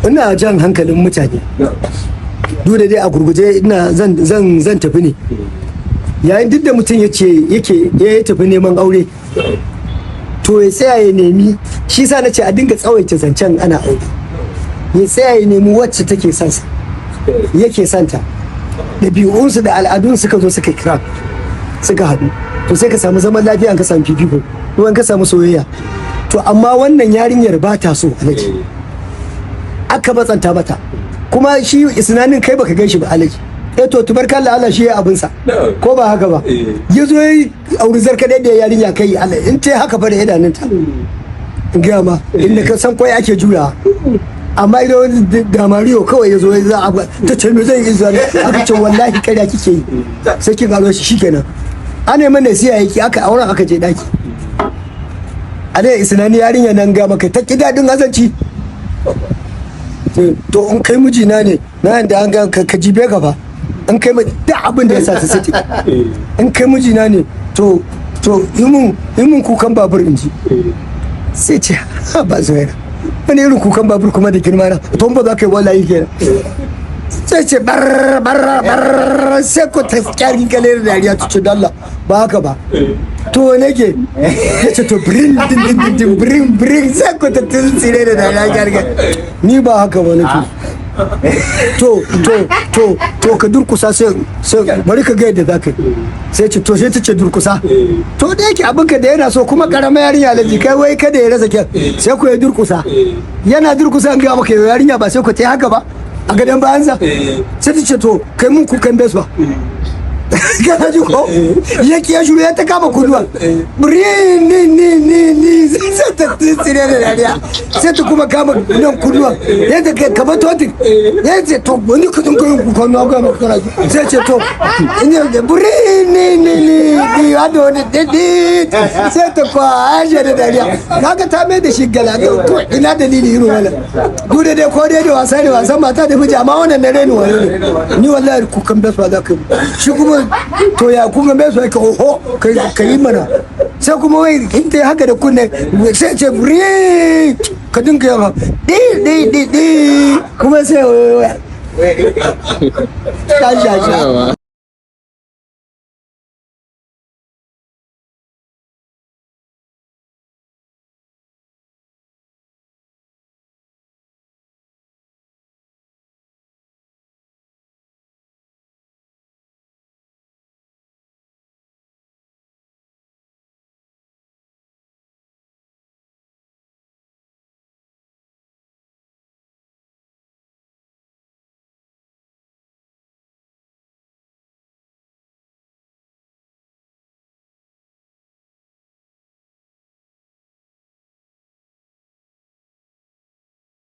ina jan hankalin mutane duk da dai a gurguje ina zan tafi ne. Yayin duk da mutum ya tafi neman aure to ya tsaya ya nemi, shi sa na ce a dinga tsawaita zancen ana aure, ya tsaya ya nemi wacce take son sa yake santa, ɗabi'unsu da al'adun suka zo suka kira suka haɗu, to sai ka samu zaman lafiya, ka samu fifiko, ruwan ka samu soyayya. To amma wannan yarinyar ba ta so alaji, aka matsanta mata, kuma shi isnanin kai baka gan shi ba alaji. To tubarkalla Allah shi ya abinsa, ko ba haka ba, ya zo ya auri zarka da yarinya kai in ta haka fa da idanunta in gaya ma inda ka san kwai ake juya. Amma idan wani damariyo kawai ya zo ya za a ta ce me zan yi zuwa aka ce wallahi karya kike yi, sai ki gano shi shikenan. Ana yi mana siya yake aka auren aka je daki, a dai isnani yarinya nan ga maka ta ki daɗin azanci. To in kai mijina ne na yanda an ga ka jibe ka fa, in kai da abin da ya sa ta sati, in kai mijina ne to yi mun kukan babur in ji. Sai ce ha ba zuwaira wani irin kukan babur kuma da girma na, to ba za ka yi wallahi kenan. Sai ce bar sai ko ta kyarin kaler da dariya ta ce dalla ba haka ba to nake ya ce to bring sai ko ta tsire da dariya kyarga ni ba haka ba nake. To ka durkusa sai bari ka ga yadda za ka yi. Sai ce to sai ta ce durkusa, to da yake abinka da yana so kuma karama yarinya alaji kai wai kada ya rasa kyan, sai ku ya durkusa, yana durkusa an ga maka yarinya ba sai ku ta haka ba a gadon bayansa. Sai ta ce to kai mun kukan bes ba kana ji ko ya shuru ya ta kama kuduwa ni sai ta tsire da dariya, sai ta kuma kama nan kuduwa yadda kamar totin ya ce to wani kudin kayan kukan na gama kana sai ce to ni wanda wani didi sai ta kwashe da dariya, kaga ta mai da shi gala to ina dalili irin wannan. Duk da dai ko dai da wasa ne, wasan mata da miji, amma wannan na reni wani ne. Ni wallahi kukan bes ba za ka yi shi kuma to ya kuma bai so ka oho ka yi mana, sai kuma wai in ta haka da kunne sai ce ka dinga yawa di kuma sai